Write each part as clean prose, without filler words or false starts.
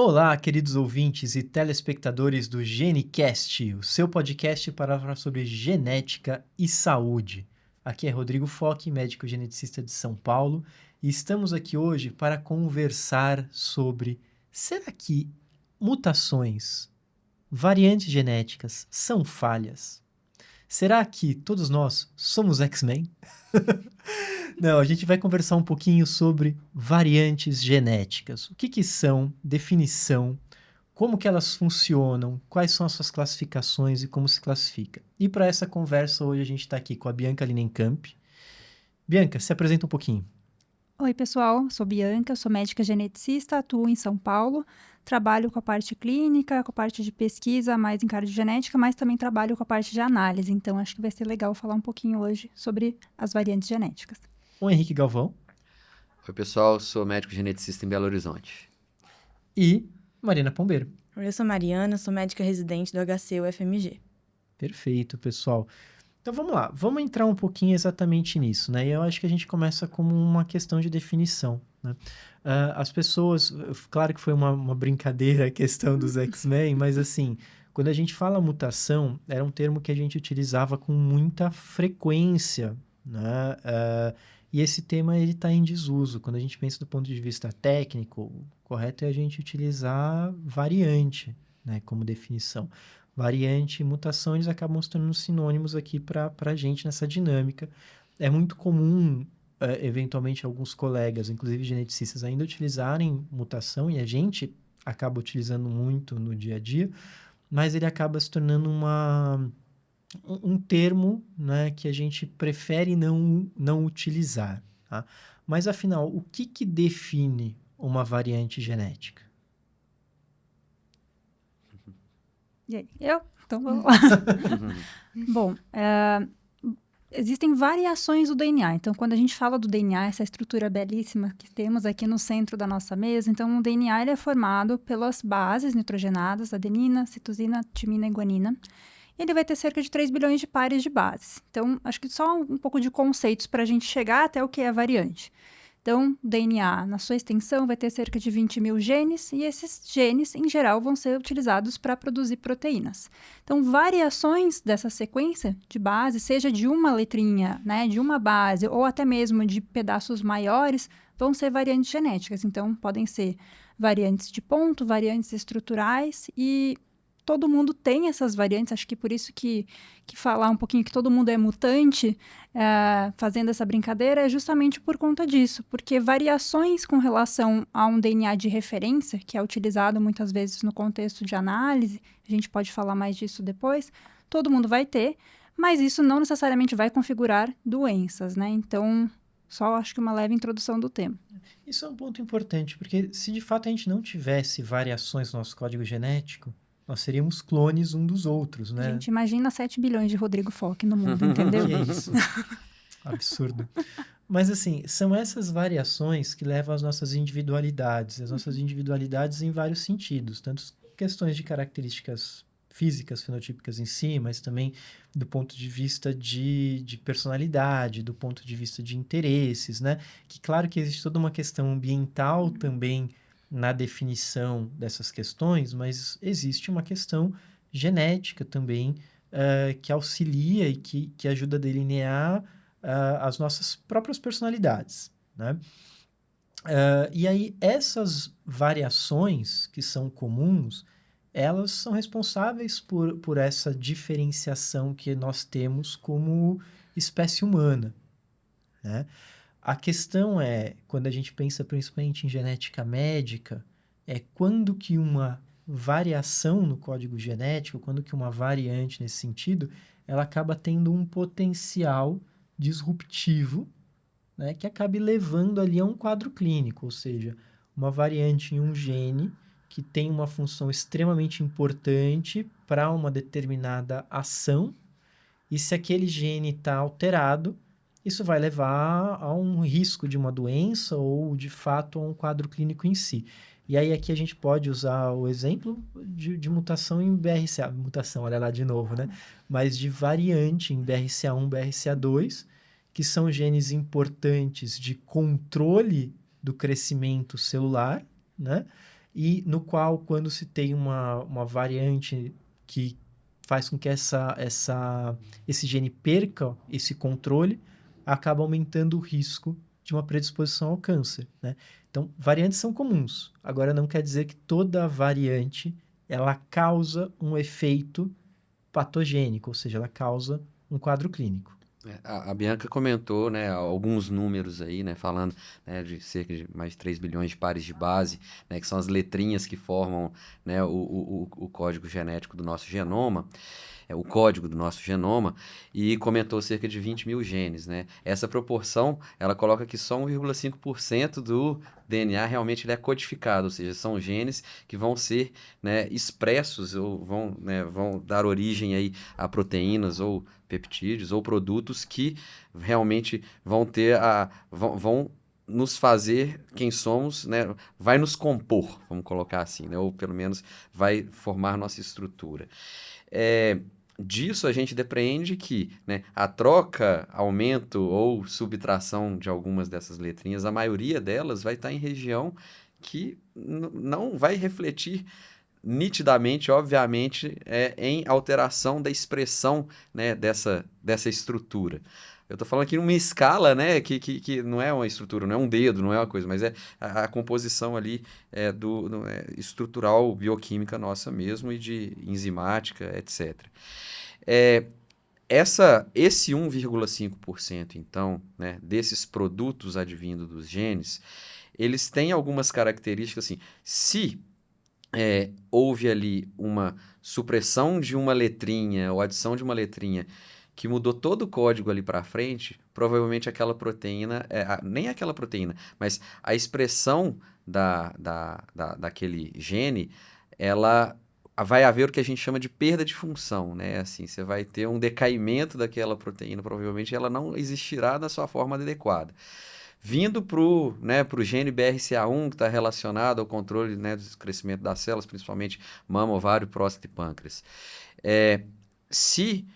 Olá, queridos ouvintes e telespectadores do GeneCast, o seu podcast para falar sobre genética e saúde. Aqui é Rodrigo Foch, médico geneticista de São Paulo, e estamos aqui hoje para conversar sobre: será que mutações, variantes genéticas são falhas? Será que todos nós somos X-Men? Não, a gente vai conversar um pouquinho sobre variantes genéticas. O que que são, definição, como que elas funcionam, quais são as suas classificações e como se classifica. E para essa conversa hoje a gente está aqui com a Bianca Linenkamp. Bianca, se apresenta um pouquinho. Oi, pessoal, sou Bianca, sou médica geneticista, atuo em São Paulo, trabalho com a parte clínica, com a parte de pesquisa, mais em cardiogenética, mas também trabalho com a parte de análise, então acho que vai ser legal falar um pouquinho hoje sobre as variantes genéticas. O Henrique Galvão. Oi, pessoal, sou médico geneticista em Belo Horizonte. E Marina Pombeiro. Eu sou Mariana, sou médica residente do HC-UFMG. Perfeito, pessoal. Então vamos lá, vamos entrar um pouquinho exatamente nisso, né? E eu acho que a gente começa como uma questão de definição, né? As pessoas, claro que foi uma brincadeira a questão dos X-Men, mas assim, quando a gente fala mutação, era um termo que a gente utilizava com muita frequência, né? E esse tema ele está em desuso. Quando a gente pensa do ponto de vista técnico, o correto é a gente utilizar variante, né, como definição. Variante e mutação, eles acabam se tornando sinônimos aqui para a gente nessa dinâmica. É muito comum, eventualmente, alguns colegas, inclusive geneticistas, ainda utilizarem mutação, e a gente acaba utilizando muito no dia a dia, mas ele acaba se tornando um termo, né, que a gente prefere não utilizar. Tá? Mas, afinal, o que define uma variante genética? E aí, eu? Então vamos lá. Bom, existem variações do DNA. Então, quando a gente fala do DNA, essa estrutura belíssima que temos aqui no centro da nossa mesa, então o DNA ele é formado pelas bases nitrogenadas, adenina, citosina, timina e guanina. E ele vai ter cerca de 3 bilhões de pares de bases. Então, acho que só um pouco de conceitos para a gente chegar até o que é a variante. Então, o DNA, na sua extensão, vai ter cerca de 20 mil genes, e esses genes, em geral, vão ser utilizados para produzir proteínas. Então, variações dessa sequência de base, seja de uma letrinha, né, de uma base, ou até mesmo de pedaços maiores, vão ser variantes genéticas. Então, podem ser variantes de ponto, variantes estruturais, e todo mundo tem essas variantes, acho que por isso que falar um pouquinho que todo mundo é mutante, fazendo essa brincadeira, é justamente por conta disso, porque variações com relação a um DNA de referência, que é utilizado muitas vezes no contexto de análise, a gente pode falar mais disso depois, todo mundo vai ter, mas isso não necessariamente vai configurar doenças, né? Então, só acho que uma leve introdução do tema. Isso é um ponto importante, porque se de fato a gente não tivesse variações no nosso código genético, nós seríamos clones um dos outros, né? Gente, imagina 7 bilhões de Rodrigo Foch no mundo, entendeu? Que é isso? Absurdo. Mas, assim, são essas variações que levam às nossas individualidades. As nossas individualidades em vários sentidos. Tanto questões de características físicas, fenotípicas em si, mas também do ponto de vista de personalidade, do ponto de vista de interesses, né? Que, claro que existe toda uma questão ambiental também na definição dessas questões, mas existe uma questão genética também, que auxilia e que ajuda a delinear as nossas próprias personalidades, né? E aí, essas variações que são comuns, elas são responsáveis por essa diferenciação que nós temos como espécie humana, né? A questão é, quando a gente pensa principalmente em genética médica, é quando que uma variação no código genético, quando que uma variante nesse sentido, ela acaba tendo um potencial disruptivo, né, que acabe levando ali a um quadro clínico, ou seja, uma variante em um gene que tem uma função extremamente importante para uma determinada ação, e se aquele gene está alterado, isso vai levar a um risco de uma doença ou, de fato, a um quadro clínico em si. E aí aqui a gente pode usar o exemplo de mutação em BRCA, mutação, olha lá de novo, né? Mas de variante em BRCA1, BRCA2, que são genes importantes de controle do crescimento celular, né? e no qual, quando se tem uma variante que faz com que esse gene perca esse controle, acaba aumentando o risco de uma predisposição ao câncer, né? Então, variantes são comuns. Agora, não quer dizer que toda variante ela causa um efeito patogênico, ou seja, ela causa um quadro clínico. A Bianca comentou, né, alguns números aí, né, falando, né, de cerca de mais de 3 bilhões de pares de base, né, que são as letrinhas que formam, né, o código genético do nosso genoma, o código do nosso genoma, e comentou cerca de 20 mil genes, né? Essa proporção, ela coloca que só 1,5% do DNA realmente ele é codificado, ou seja, são genes que vão ser, né, expressos ou vão dar origem aí a proteínas ou peptídeos ou produtos que realmente vão nos fazer quem somos, né? Vai nos compor, vamos colocar assim, né? Ou pelo menos vai formar nossa estrutura. Disso a gente depreende que, né, a troca, aumento ou subtração de algumas dessas letrinhas, a maioria delas vai estar em região que não vai refletir nitidamente, obviamente, em alteração da expressão, né, dessa estrutura. Eu estou falando aqui numa escala, né, que não é uma estrutura, não é um dedo, não é uma coisa, mas é a composição ali estrutural, bioquímica nossa mesmo e de enzimática, etc. Esse 1,5%, então, né, desses produtos advindos dos genes, eles têm algumas características assim. Se houve ali uma supressão de uma letrinha ou adição de uma letrinha que mudou todo o código ali para frente, provavelmente aquela proteína, nem aquela proteína, mas a expressão daquele gene, ela vai haver o que a gente chama de perda de função, né? Assim, você vai ter um decaimento daquela proteína, provavelmente ela não existirá da sua forma adequada. Vindo para o gene BRCA1, que está relacionado ao controle, né, do crescimento das células, principalmente mama, ovário, próstata e pâncreas. Se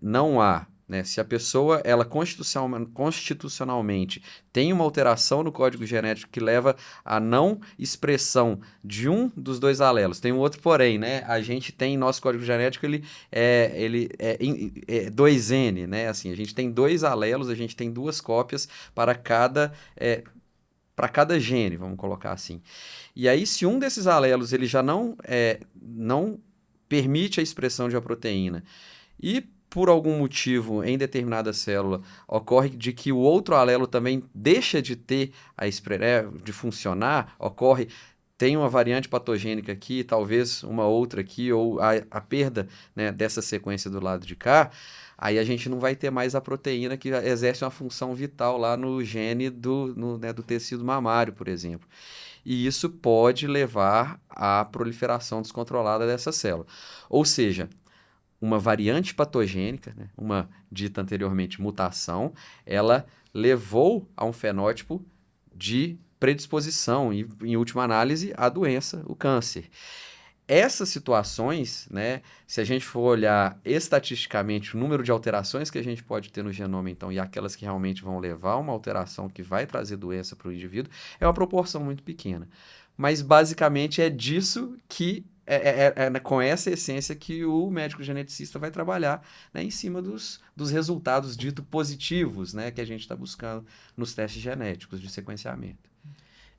não há, né, se a pessoa ela constitucionalmente tem uma alteração no código genético que leva à não expressão de um dos dois alelos, tem um outro porém, né, a gente tem nosso código genético, ele é 2N, né, assim, a gente tem dois alelos, a gente tem duas cópias para cada gene, vamos colocar assim. E aí, se um desses alelos ele já não permite a expressão de uma proteína e por algum motivo, em determinada célula, ocorre de que o outro alelo também deixa de ter de funcionar, tem uma variante patogênica aqui, talvez uma outra aqui, ou a perda, né, dessa sequência do lado de cá, aí a gente não vai ter mais a proteína que exerce uma função vital lá no gene do tecido mamário, por exemplo. E isso pode levar à proliferação descontrolada dessa célula. Ou seja, uma variante patogênica, né, uma dita anteriormente mutação, ela levou a um fenótipo de predisposição e, em última análise, a doença, o câncer. Essas situações, né, se a gente for olhar estatisticamente o número de alterações que a gente pode ter no genoma, então, e aquelas que realmente vão levar a uma alteração que vai trazer doença para o indivíduo, é uma proporção muito pequena. Mas, basicamente, é disso que com essa essência que o médico geneticista vai trabalhar, né, em cima dos resultados dito positivos, né, que a gente está buscando nos testes genéticos de sequenciamento.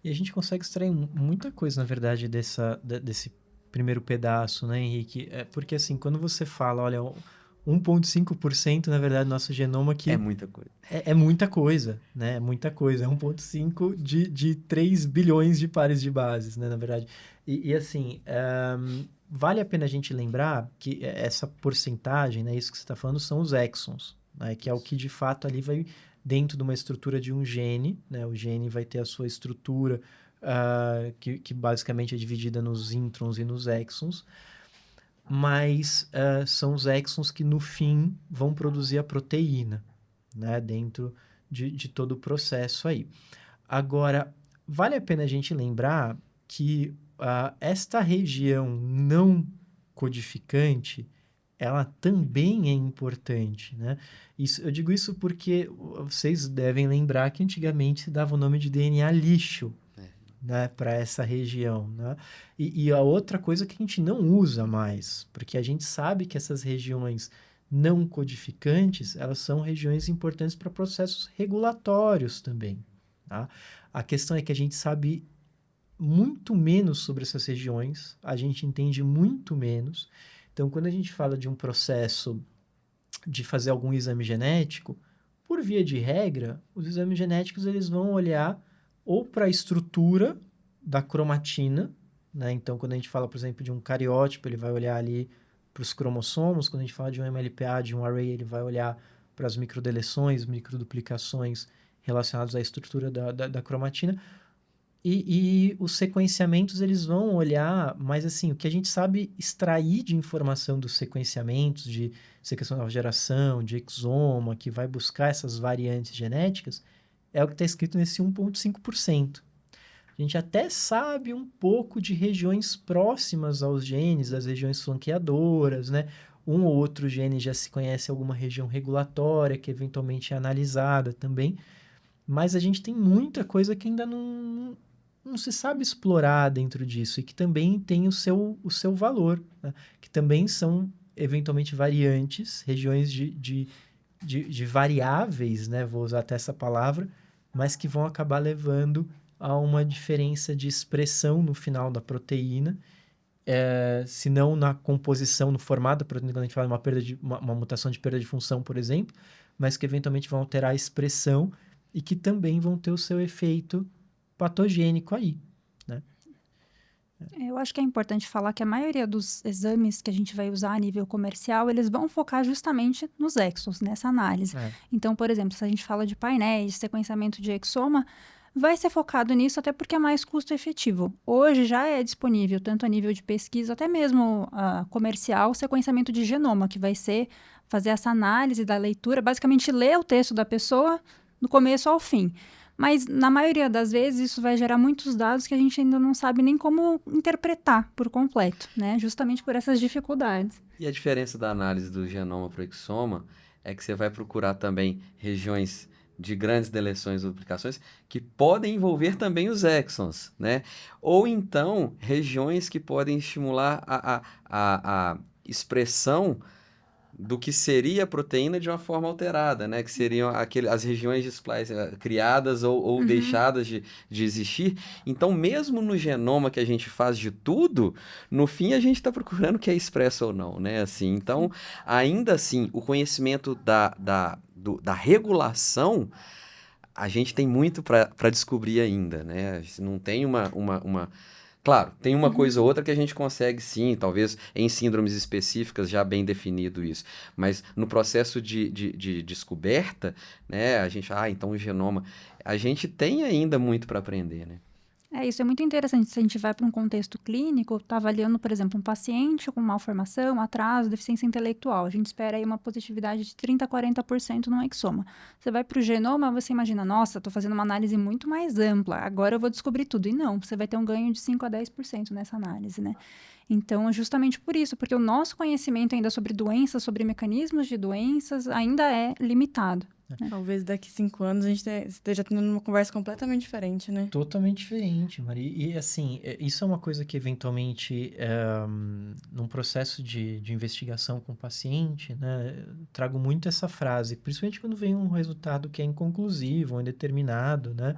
E a gente consegue extrair muita coisa, na verdade, desse primeiro pedaço, né, Henrique? Porque, assim, quando você fala, olha, 1,5%, na verdade, do nosso genoma que... É muita coisa. É muita coisa, né? É muita coisa. É 1,5 de 3 bilhões de pares de bases, né, na verdade. E assim, vale a pena a gente lembrar que essa porcentagem, né, isso que você está falando, são os exons, né, que é o que, de fato, ali vai dentro de uma estrutura de um gene, né? O gene vai ter a sua estrutura que basicamente é dividida nos introns e nos exons, mas são os exons que, no fim, vão produzir a proteína, né? Dentro de todo o processo aí. Agora, vale a pena a gente lembrar que esta região não codificante, ela também é importante, né? Eu digo isso porque vocês devem lembrar que antigamente se dava o nome de DNA lixo, né, para essa região, né? E a outra coisa que a gente não usa mais, porque a gente sabe que essas regiões não codificantes, elas são regiões importantes para processos regulatórios também, tá? A questão é que a gente sabe muito menos sobre essas regiões, a gente entende muito menos. Então, quando a gente fala de um processo de fazer algum exame genético, por via de regra, os exames genéticos eles vão olhar ou para a estrutura da cromatina, né? Então, quando a gente fala, por exemplo, de um cariótipo, ele vai olhar ali para os cromossomos. Quando a gente fala de um MLPA, de um array, ele vai olhar para as microdeleções, microduplicações relacionadas à estrutura da cromatina. E os sequenciamentos, eles vão olhar, mas assim, o que a gente sabe extrair de informação dos sequenciamentos, de sequência de nova geração, de exoma, que vai buscar essas variantes genéticas, é o que está escrito nesse 1,5%. A gente até sabe um pouco de regiões próximas aos genes, das regiões flanqueadoras, né? Um ou outro gene já se conhece alguma região regulatória, que eventualmente é analisada também, mas a gente tem muita coisa que ainda não se sabe explorar dentro disso e que também tem o seu valor, né? Que também são eventualmente variantes, regiões de variáveis, né? Vou usar até essa palavra, mas que vão acabar levando a uma diferença de expressão no final da proteína, se não na composição, no formato da proteína, quando a gente fala de uma mutação de perda de função, por exemplo, mas que eventualmente vão alterar a expressão e que também vão ter o seu efeito patogênico aí, né? Eu acho que é importante falar que a maioria dos exames que a gente vai usar a nível comercial, eles vão focar justamente nos exons, nessa análise. Então, por exemplo, se a gente fala de painéis, sequenciamento de exoma, vai ser focado nisso até porque é mais custo efetivo. Hoje já é disponível, tanto a nível de pesquisa, até mesmo comercial, sequenciamento de genoma, que vai ser fazer essa análise da leitura, basicamente ler o texto da pessoa do começo ao fim. Mas, na maioria das vezes, isso vai gerar muitos dados que a gente ainda não sabe nem como interpretar por completo, né? Justamente por essas dificuldades. E a diferença da análise do genoma para o exoma é que você vai procurar também regiões de grandes deleções ou duplicações que podem envolver também os exons, né? Ou então, regiões que podem estimular a expressão do que seria a proteína de uma forma alterada, né? Que seriam as regiões de splice criadas ou deixadas de existir. Então, mesmo no genoma que a gente faz de tudo, no fim a gente está procurando o que é expresso ou não, né? Assim, então, ainda assim, o conhecimento da regulação, a gente tem muito para descobrir ainda, né? Não tem Claro, tem uma coisa ou outra que a gente consegue sim, talvez em síndromes específicas já bem definido isso, mas no processo de descoberta, né, a gente, então o genoma, a gente tem ainda muito para aprender, né? Isso é muito interessante. Se a gente vai para um contexto clínico, está avaliando, por exemplo, um paciente com malformação, atraso, deficiência intelectual. A gente espera aí uma positividade de 30% a 40% no exoma. Você vai para o genoma, você imagina, nossa, estou fazendo uma análise muito mais ampla, agora eu vou descobrir tudo. E não, você vai ter um ganho de 5% a 10% nessa análise, né? Então, é justamente por isso, porque o nosso conhecimento ainda sobre doenças, sobre mecanismos de doenças, ainda é limitado. Talvez daqui 5 anos a gente esteja tendo uma conversa completamente diferente, né? Totalmente diferente, Maria. E assim, isso é uma coisa que eventualmente, num processo de investigação com o paciente, né, trago muito essa frase, principalmente quando vem um resultado que é inconclusivo, ou indeterminado, né?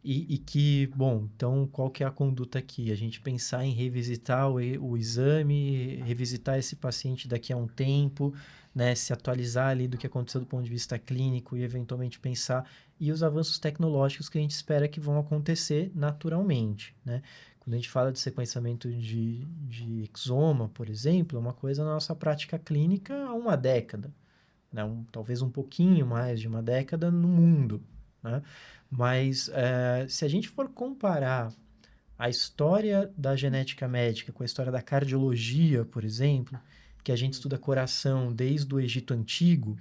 E que, bom, então qual que é a conduta aqui? A gente pensar em revisitar o exame, revisitar esse paciente daqui a um tempo, né? Se atualizar ali do que aconteceu do ponto de vista clínico e eventualmente pensar e os avanços tecnológicos que a gente espera que vão acontecer naturalmente, né? Quando a gente fala de sequenciamento de exoma, por exemplo, é uma coisa na nossa prática clínica há uma década, né? Talvez um pouquinho mais de uma década no mundo, né? Mas se a gente for comparar a história da genética médica com a história da cardiologia, por exemplo, que a gente estuda coração desde o Egito Antigo,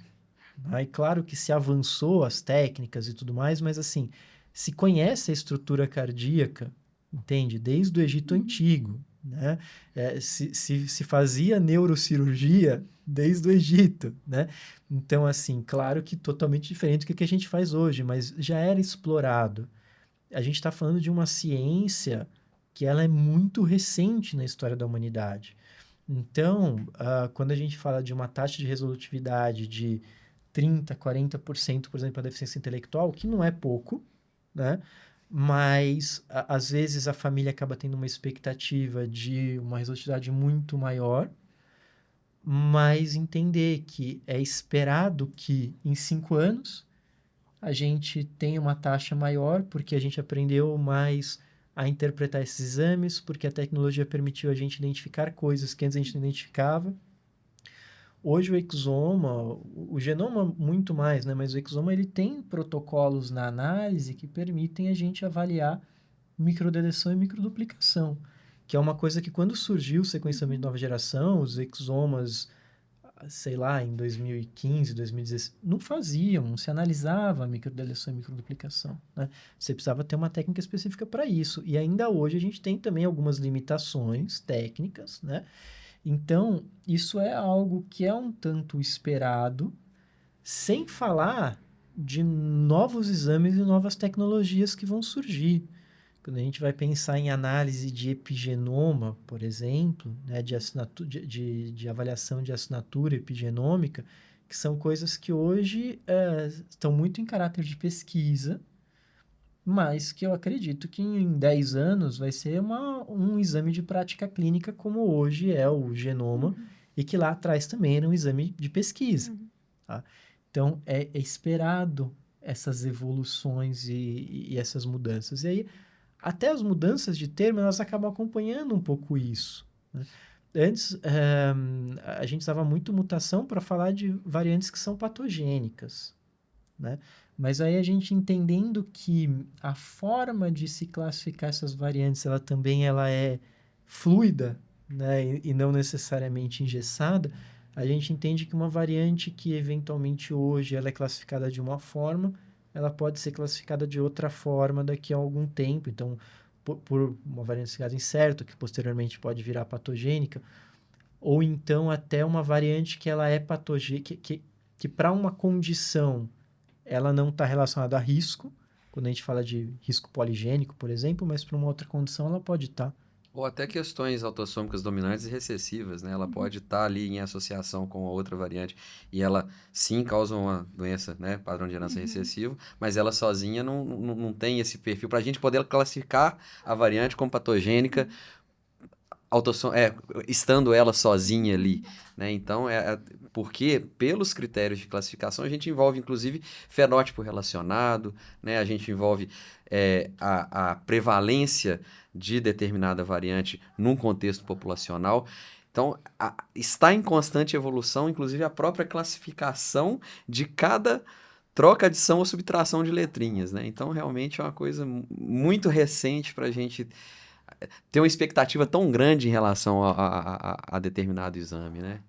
né? E claro que se avançou as técnicas e tudo mais, mas assim, se conhece a estrutura cardíaca, entende? Desde o Egito Antigo, né? Se fazia neurocirurgia desde o Egito, né? Então, assim, claro que totalmente diferente do que a gente faz hoje, mas já era explorado. a gente está falando de uma ciência que ela é muito recente na história da humanidade. Então, quando a gente fala de uma taxa de resolutividade de 30%, 40%, por exemplo, a deficiência intelectual, que não é pouco, né? Mas, às vezes, a família acaba tendo uma expectativa de uma resolutividade muito maior, mas entender que é esperado que em 5 anos a gente tenha uma taxa maior, porque a gente aprendeu mais a interpretar esses exames, porque a tecnologia permitiu a gente identificar coisas que antes a gente não identificava. Hoje o exoma, o genoma muito mais, né? Mas o exoma ele tem protocolos na análise que permitem a gente avaliar microdeleção e microduplicação, que é uma coisa que quando surgiu o sequenciamento de nova geração, os exomas, sei lá, em 2015, 2016, não faziam, não se analisava a microdeleção e microduplicação, né? Você precisava ter uma técnica específica para isso. E ainda hoje a gente tem também algumas limitações técnicas, né? Então, isso é algo que é um tanto esperado, sem falar de novos exames e novas tecnologias que vão surgir. Quando a gente vai pensar em análise de epigenoma, por exemplo, né, de avaliação de assinatura epigenômica, que são coisas que hoje estão muito em caráter de pesquisa, mas que eu acredito que em 10 anos vai ser um exame de prática clínica como hoje é o genoma, e que lá atrás também era um exame de pesquisa. Tá? Então, é esperado essas evoluções e essas mudanças. E aí, até as mudanças de termo, elas acabam acompanhando um pouco isso, né? Antes, a gente usava muito mutação para falar de variantes que são patogênicas, né? Mas aí a gente entendendo que a forma de se classificar essas variantes, ela é fluida, né? E não necessariamente engessada, a gente entende que uma variante que eventualmente hoje ela é classificada de uma forma, ela pode ser classificada de outra forma daqui a algum tempo. Então, por uma variante classificada incerto, que posteriormente pode virar patogênica, ou então até uma variante que ela é patogênica, que para uma condição ela não está relacionada a risco, quando a gente fala de risco poligênico, por exemplo, mas para uma outra condição ela pode estar. Ou até questões autossômicas dominantes e recessivas, né? Ela pode estar ali em associação com a outra variante e ela sim causa uma doença, né? Padrão de herança recessivo, mas ela sozinha não tem esse perfil para a gente poder classificar a variante como patogênica, estando ela sozinha ali, né? Então, porque pelos critérios de classificação a gente envolve inclusive fenótipo relacionado, né? A gente envolve a prevalência de determinada variante num contexto populacional. Então, está em constante evolução, inclusive a própria classificação de cada troca, adição ou subtração de letrinhas, né? Então, realmente é uma coisa muito recente para a gente ter uma expectativa tão grande em relação a determinado exame, né?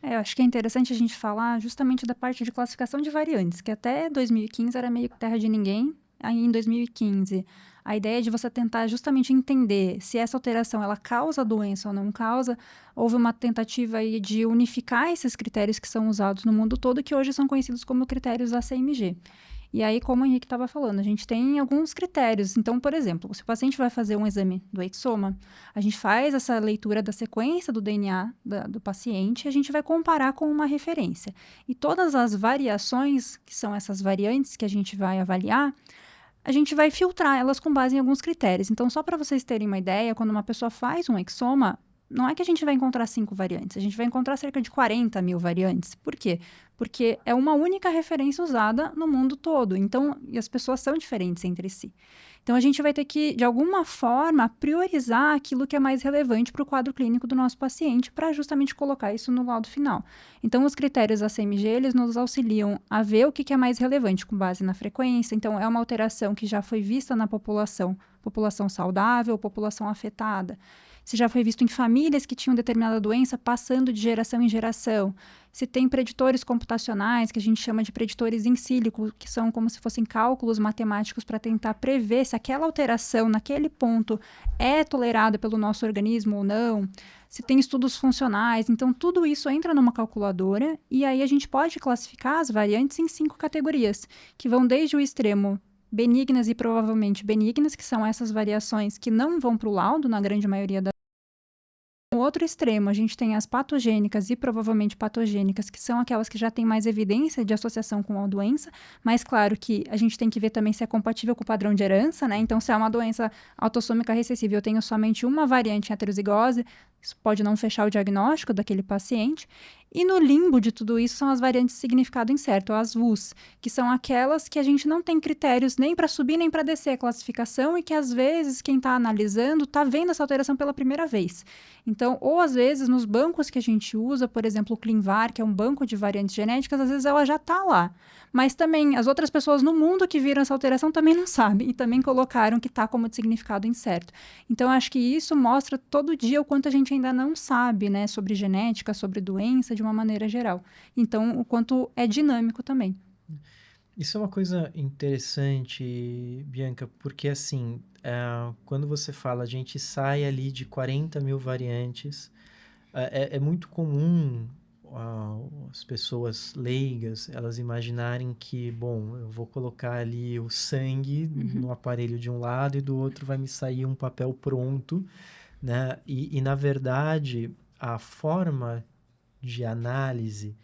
Eu acho que é interessante a gente falar justamente da parte de classificação de variantes, que até 2015 era meio que terra de ninguém. Aí, em 2015, a ideia de você tentar justamente entender se essa alteração ela causa doença ou não causa, houve uma tentativa aí de unificar esses critérios que são usados no mundo todo, que hoje são conhecidos como critérios ACMG. E aí, como o Henrique estava falando, a gente tem alguns critérios. Então, por exemplo, se o paciente vai fazer um exame do exoma, a gente faz essa leitura da sequência do DNA do paciente e a gente vai comparar com uma referência. E todas as variações, que são essas variantes que a gente vai avaliar, a gente vai filtrar elas com base em alguns critérios. Então, só para vocês terem uma ideia, quando uma pessoa faz um exoma, não é que a gente vai encontrar 5 variantes, a gente vai encontrar cerca de 40 mil variantes. Por quê? Porque é uma única referência usada no mundo todo. Então, e as pessoas são diferentes entre si. Então, a gente vai ter que, de alguma forma, priorizar aquilo que é mais relevante para o quadro clínico do nosso paciente, para justamente colocar isso no laudo final. Então, os critérios ACMG, eles nos auxiliam a ver o que é mais relevante com base na frequência. Então, é uma alteração que já foi vista na população saudável, população afetada. Se já foi visto em famílias que tinham determinada doença passando de geração em geração. Se tem preditores computacionais, que a gente chama de preditores in silico, que são como se fossem cálculos matemáticos para tentar prever se aquela alteração naquele ponto é tolerada pelo nosso organismo ou não. Se tem estudos funcionais. Então, tudo isso entra numa calculadora e aí a gente pode classificar as variantes em 5 categorias, que vão desde o extremo benignas e provavelmente benignas, que são essas variações que não vão para o laudo, na grande maioria das. No outro extremo, a gente tem as patogênicas e provavelmente patogênicas, que são aquelas que já têm mais evidência de associação com a doença, mas claro que a gente tem que ver também se é compatível com o padrão de herança, né? Então, se é uma doença autossômica recessiva e eu tenho somente uma variante em heterozigose, isso pode não fechar o diagnóstico daquele paciente. E no limbo de tudo isso são as variantes de significado incerto, as VUS, que são aquelas que a gente não tem critérios nem para subir nem para descer a classificação e que às vezes quem está analisando está vendo essa alteração pela primeira vez. Então, ou às vezes nos bancos que a gente usa, por exemplo, o ClinVar, que é um banco de variantes genéticas, às vezes ela já está lá. Mas também as outras pessoas no mundo que viram essa alteração também não sabem e também colocaram que está como de significado incerto. Então, acho que isso mostra todo dia o quanto a gente ainda não sabe, né, sobre genética, sobre doença, de uma maneira geral. Então, o quanto é dinâmico também. Isso é uma coisa interessante, Bianca, porque assim, quando você fala, a gente sai ali de 40 mil variantes, é muito comum as pessoas leigas, elas imaginarem que, bom, eu vou colocar ali o sangue no aparelho de um lado e do outro vai me sair um papel pronto, né? E na verdade, a forma de análise,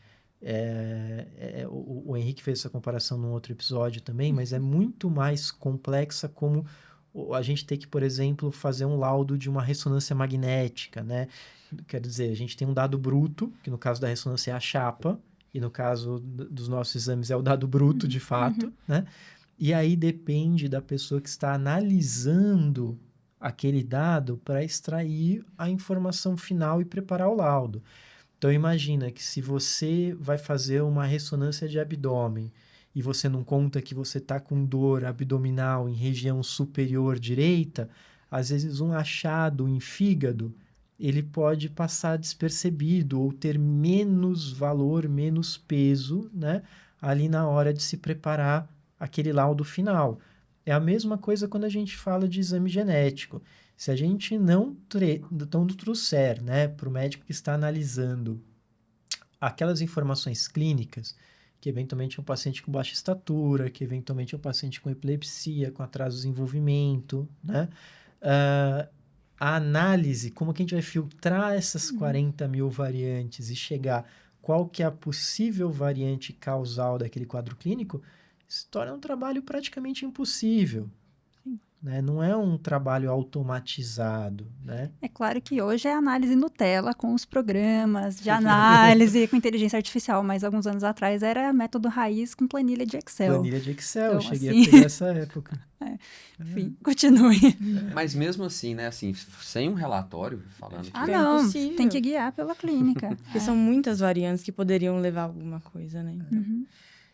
o Henrique fez essa comparação num outro episódio também, mas é muito mais complexa como a gente tem que, por exemplo, fazer um laudo de uma ressonância magnética, né? Quer dizer, a gente tem um dado bruto, que no caso da ressonância é a chapa, e no caso dos nossos exames é o dado bruto, de fato, né? E aí depende da pessoa que está analisando aquele dado para extrair a informação final e preparar o laudo. Então, imagina que se você vai fazer uma ressonância de abdômen e você não conta que você está com dor abdominal em região superior direita, às vezes um achado em fígado, ele pode passar despercebido ou ter menos valor, menos peso, né, ali na hora de se preparar aquele laudo final. É a mesma coisa quando a gente fala de exame genético. Se a gente não trouxer, né, para o médico que está analisando aquelas informações clínicas, que eventualmente é um paciente com baixa estatura, que eventualmente é um paciente com epilepsia, com atraso de desenvolvimento, né? A análise, como que a gente vai filtrar essas 40 mil variantes e chegar qual que é a possível variante causal daquele quadro clínico, se torna um trabalho praticamente impossível. Né? Não é um trabalho automatizado, né? É claro que hoje é análise Nutella com os programas de análise com inteligência artificial, mas alguns anos atrás era método raiz com planilha de Excel. Planilha de Excel, Então, eu cheguei assim, a pegar essa época. Enfim, continue. Mas mesmo assim, né, assim, sem um relatório falando que... Ah, É não, impossível. tem que guiar pela clínica. Porque são muitas variantes que poderiam levar a alguma coisa, né? Uhum.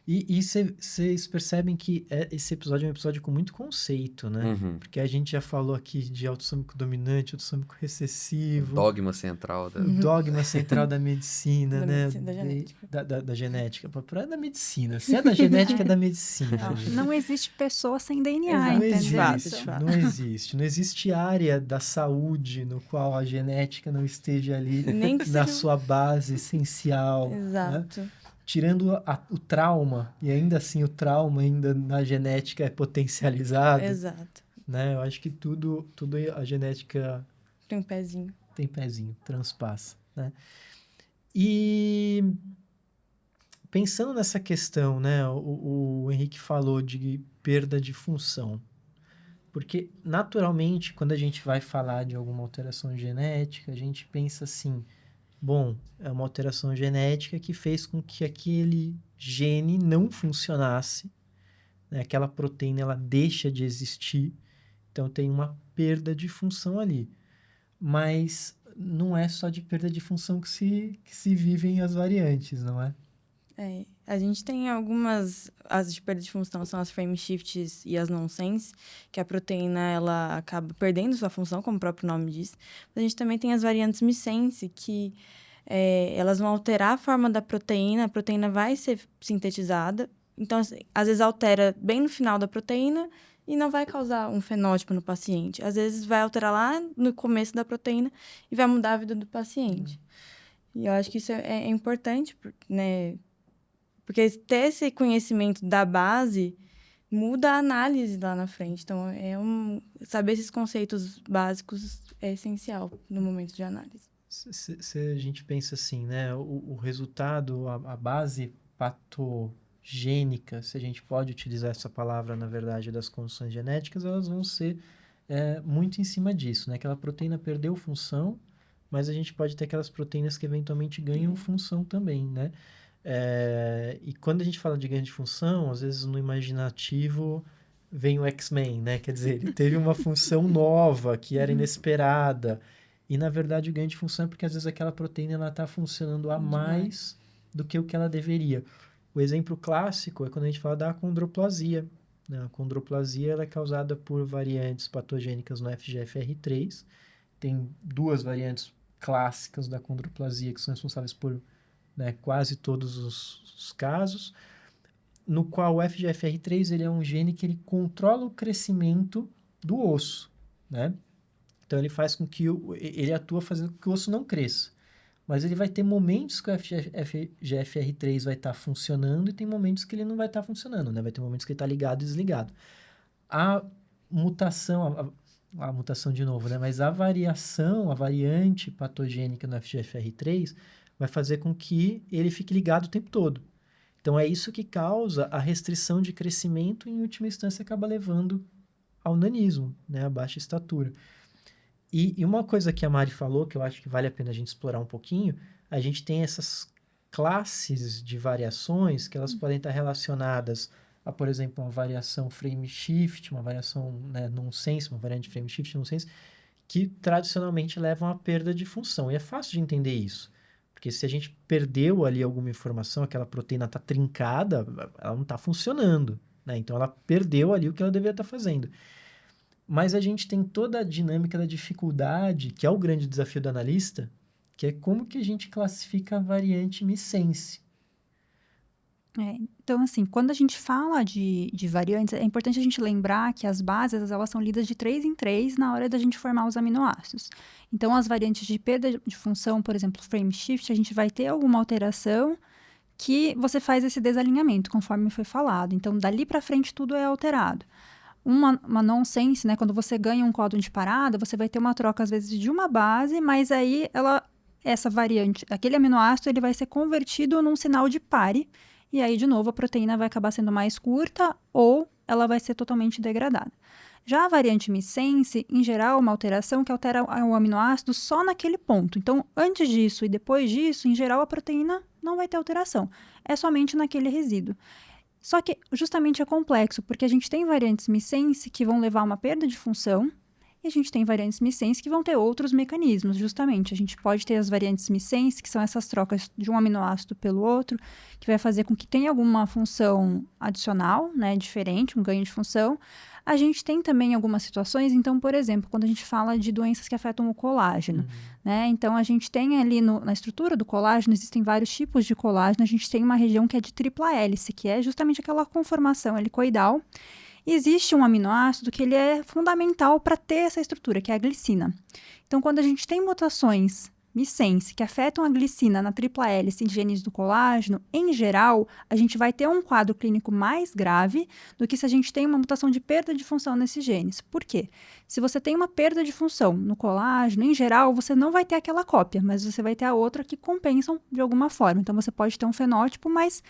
E vocês percebem que esse episódio é um episódio com muito conceito, né? Uhum. Porque a gente já falou aqui de autossômico dominante, autossômico recessivo, Dogma central da... o dogma central da medicina, Da né? medicina, da genética. Da genética. É da medicina. Se é da genética, é da medicina. Não, gente. não existe pessoa sem DNA, Não entendeu? existe, de fato. não existe. Não existe área da saúde no qual a genética não esteja ali Nem que na seja... sua base essencial. Né? Exato. Tirando o trauma, e ainda assim o trauma ainda na genética é potencializado, Exato. né? Eu acho que tudo a genética Tem um pezinho. tem pezinho, transpassa, né? E pensando nessa questão, né? O Henrique falou de perda de função. Porque, naturalmente, quando a gente vai falar de alguma alteração genética, a gente pensa assim, bom, é uma alteração genética que fez com que aquele gene não funcionasse, né? Aquela proteína, ela deixa de existir, então tem uma perda de função ali. Mas não é só de perda de função que se vivem as variantes, não é? É, a gente tem algumas, as de perda de função são as frame shifts e as nonsense, que a proteína ela acaba perdendo sua função, como o próprio nome diz. Mas a gente também tem as variantes missense, que elas vão alterar a forma da proteína, a proteína vai ser sintetizada, então assim, às vezes altera bem no final da proteína e não vai causar um fenótipo no paciente. Às vezes vai alterar lá no começo da proteína e vai mudar a vida do paciente. E eu acho que isso é importante, né? Porque ter esse conhecimento da base muda a análise lá na frente. Então, saber esses conceitos básicos é essencial no momento de análise. Se a gente pensa assim, né? O resultado, a base patogênica, se a gente pode utilizar essa palavra, na verdade, das condições genéticas, elas vão ser muito em cima disso, né? Aquela proteína perdeu função, mas a gente pode ter aquelas proteínas que eventualmente ganham função também, né? E quando a gente fala de ganho de função, às vezes no imaginativo vem o X-Men, né? Quer dizer, ele teve uma função nova, que era inesperada. E, na verdade, o ganho de função é porque, às vezes, aquela proteína ela está funcionando a mais do que o que ela deveria. O exemplo clássico é quando a gente fala da acondroplasia, né? A acondroplasia ela é causada por variantes patogênicas no FGFR3. Tem 2 variantes clássicas da acondroplasia que são responsáveis por, né, quase todos os casos, no qual o FGFR3 ele é um gene que ele controla o crescimento do osso, né? Então, ele faz com que ele atua fazendo com que o osso não cresça. Mas ele vai ter momentos que o FGFR3 vai estar funcionando e tem momentos que ele não vai estar funcionando, né? Vai ter momentos que ele está ligado e desligado. A mutação, a mutação de novo, né? Mas a variante patogênica no FGFR3 vai fazer com que ele fique ligado o tempo todo. Então, é isso que causa a restrição de crescimento e, em última instância, acaba levando ao nanismo, né? A baixa estatura. E uma coisa que a Mari falou, que eu acho que vale a pena a gente explorar um pouquinho, a gente tem essas classes de variações que elas podem estar relacionadas a, por exemplo, uma variação frame shift, uma variação, né, nonsense, uma variante frame shift nonsense, que tradicionalmente levam à perda de função. E é fácil de entender isso, porque se a gente perdeu ali alguma informação, aquela proteína está trincada, ela não está funcionando, né? Então, ela perdeu ali o que ela deveria estar fazendo. Mas a gente tem toda a dinâmica da dificuldade, que é o grande desafio do analista, que é como que a gente classifica a variante missense. Então, assim, quando a gente fala de variantes, é importante a gente lembrar que as bases, elas são lidas de 3 em 3 na hora da gente formar os aminoácidos. Então, as variantes de perda de função, por exemplo, frame shift, a gente vai ter alguma alteração que você faz esse desalinhamento, conforme foi falado. Então, dali para frente, tudo é alterado. Uma nonsense, né? Quando você ganha um códon de parada, você vai ter uma troca, às vezes, de uma base, mas aí essa variante, aquele aminoácido, ele vai ser convertido num sinal de pare, e aí, de novo, a proteína vai acabar sendo mais curta ou ela vai ser totalmente degradada. Já a variante missense, em geral, é uma alteração que altera o aminoácido só naquele ponto. Então, antes disso e depois disso, em geral, a proteína não vai ter alteração. É somente naquele resíduo. Só que justamente é complexo, porque a gente tem variantes missense que vão levar a uma perda de função, e a gente tem variantes missense que vão ter outros mecanismos, justamente. A gente pode ter as variantes missense, que são essas trocas de um aminoácido pelo outro, que vai fazer com que tenha alguma função adicional, né, diferente, um ganho de função. A gente tem também algumas situações, então, por exemplo, quando a gente fala de doenças que afetam o colágeno, né? Então, a gente tem ali na estrutura do colágeno, existem vários tipos de colágeno, a gente tem uma região que é de tripla hélice, que é justamente aquela conformação helicoidal. E existe um aminoácido que ele é fundamental para ter essa estrutura, que é a glicina. Então, quando a gente tem mutações missense que afetam a glicina na tripla hélice em genes do colágeno, em geral, a gente vai ter um quadro clínico mais grave do que se a gente tem uma mutação de perda de função nesses genes. Por quê? Se você tem uma perda de função no colágeno, em geral, você não vai ter aquela cópia, mas você vai ter a outra que compensam de alguma forma. Então, você pode ter um fenótipo, mas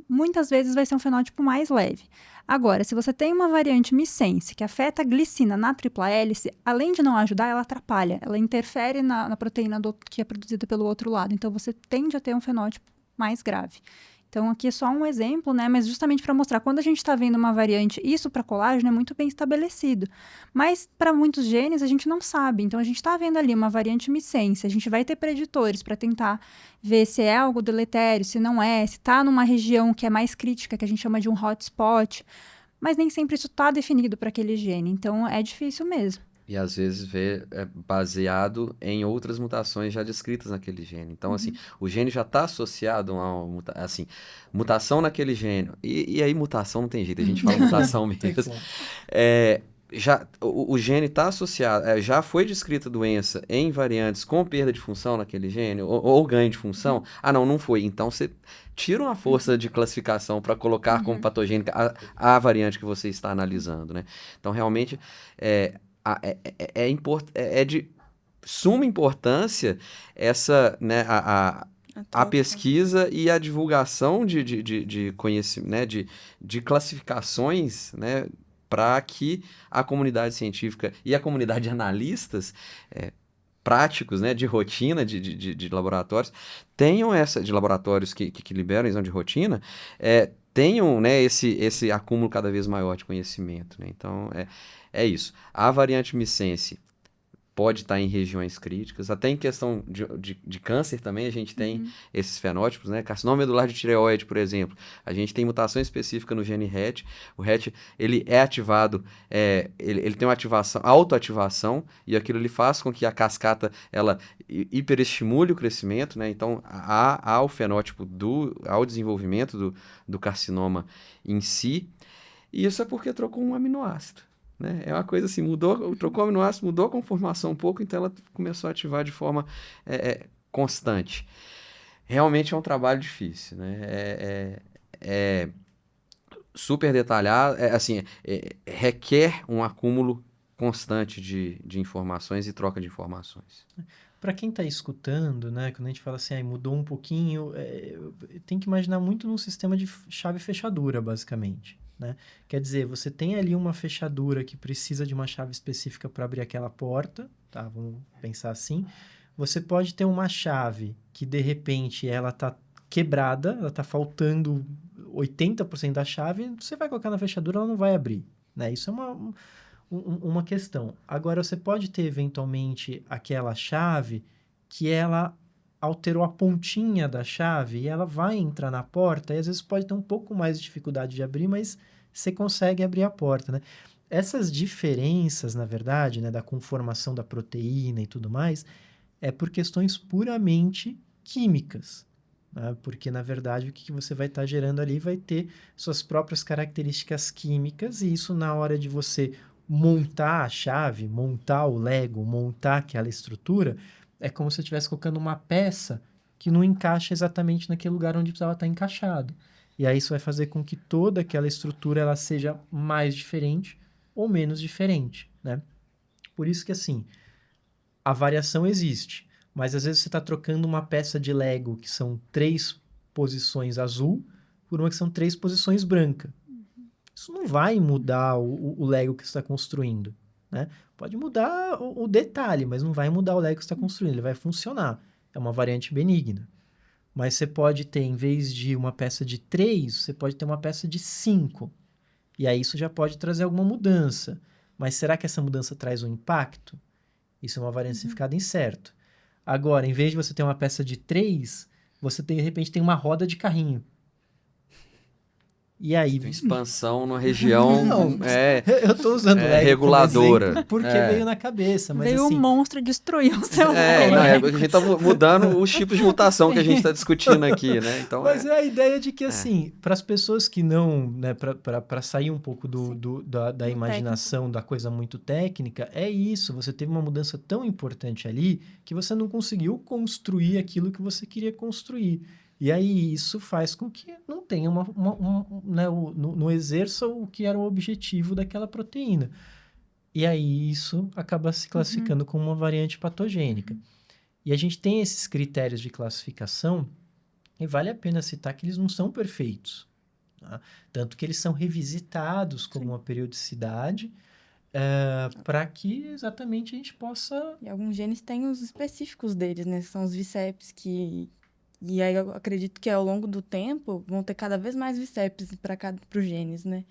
muitas vezes vai ser um fenótipo mais leve. Agora, se você tem uma variante missense que afeta a glicina na tripla hélice, além de não ajudar, ela atrapalha, ela interfere na proteína que é produzida pelo outro lado. Então, você tende a ter um fenótipo mais grave. Então, aqui é só um exemplo, né? Mas justamente para mostrar, quando a gente está vendo uma variante, isso para colágeno é muito bem estabelecido. Mas para muitos genes a gente não sabe. Então, a gente está vendo ali uma variante missense, a gente vai ter preditores para tentar ver se é algo deletério, se não é, se está numa região que é mais crítica, que a gente chama de um hotspot. Mas nem sempre isso está definido para aquele gene. Então, é difícil mesmo. E às vezes baseado em outras mutações já descritas naquele gene. Então, assim, o gene já está associado a uma mutação naquele gene. E aí, mutação não tem jeito, a gente fala mutação mesmo. o gene está associado, já foi descrita doença em variantes com perda de função naquele gene, ou ganho de função? Ah, não foi. Então, você tira uma força de classificação para colocar como patogênica a variante que você está analisando, né? Então, realmente, é de suma importância essa, né, a pesquisa e a divulgação de conhecimento, né, de classificações, né, para que a comunidade científica e a comunidade de analistas práticos, né, de rotina de laboratórios, tenham de laboratórios que liberam exame de rotina, tenham, né, esse acúmulo cada vez maior de conhecimento, né? Então, é isso. A variante missense pode estar em regiões críticas, até em questão de câncer também a gente tem esses fenótipos, né? Carcinoma medular de tireoide, por exemplo, a gente tem mutação específica no gene RET, o RET, ele é ativado, ele tem uma autoativação, e aquilo ele faz com que a cascata, ela hiperestimule o crescimento, né? Então, há o fenótipo ao desenvolvimento do carcinoma em si, e isso é porque trocou um aminoácido. Né? É uma coisa assim, trocou o aminoácido, mudou a conformação um pouco, então ela começou a ativar de forma constante. Realmente é um trabalho difícil, né? É super detalhado, requer um acúmulo constante de informações e troca de informações. Para quem está escutando, né, quando a gente fala assim, mudou um pouquinho, tem que imaginar muito num sistema de chave e fechadura, basicamente. Né? Quer dizer, você tem ali uma fechadura que precisa de uma chave específica para abrir aquela porta, tá? Vamos pensar assim. Você pode ter uma chave que, de repente, ela está quebrada, ela está faltando 80% da chave, você vai colocar na fechadura, ela não vai abrir. Né? Isso é uma questão. Agora, você pode ter, eventualmente, aquela chave que ela alterou a pontinha da chave e ela vai entrar na porta e às vezes pode ter um pouco mais de dificuldade de abrir, mas você consegue abrir a porta, né? Essas diferenças, na verdade, né, da conformação da proteína e tudo mais, é por questões puramente químicas, né? Porque, na verdade, o que você vai estar gerando ali vai ter suas próprias características químicas e isso na hora de você montar a chave, montar o Lego, montar aquela estrutura, é como se você estivesse colocando uma peça que não encaixa exatamente naquele lugar onde precisava estar encaixado. E aí isso vai fazer com que toda aquela estrutura ela seja mais diferente ou menos diferente, né? Por isso que, assim, a variação existe, mas às vezes você está trocando uma peça de Lego que são 3 posições azul por uma que são 3 posições branca. Isso não vai mudar o Lego que você está construindo, né? Pode mudar o detalhe, mas não vai mudar o Lego que você está construindo. Ele vai funcionar. É uma variante benigna. Mas você pode ter, em vez de uma peça de 3, você pode ter uma peça de 5. E aí isso já pode trazer alguma mudança. Mas será que essa mudança traz um impacto? Isso é uma variância de significado incerto. Agora, em vez de você ter uma peça de 3, você de repente tem uma roda de carrinho. E aí... Tem expansão numa região eu tô usando Lego reguladora. Como exemplo porque veio na cabeça. Mas, veio assim, um monstro e destruiu o seu a gente tá mudando os tipos de mutação que a gente está discutindo aqui, né? Então, mas é a ideia de que, assim, para as pessoas que não... Né, para sair um pouco da imaginação, da coisa muito técnica, é isso. Você teve uma mudança tão importante ali que você não conseguiu construir aquilo que você queria construir. E aí isso faz com que não tenha né, não exerça o que era o objetivo daquela proteína. E aí isso acaba se classificando como uma variante patogênica. E a gente tem esses critérios de classificação e vale a pena citar que eles não são perfeitos. Tá? Tanto que eles são revisitados como uma periodicidade para que exatamente a gente possa... E alguns genes têm os específicos deles, né? São os VICEPs E aí eu acredito que ao longo do tempo vão ter cada vez mais VICEPs para os genes, né?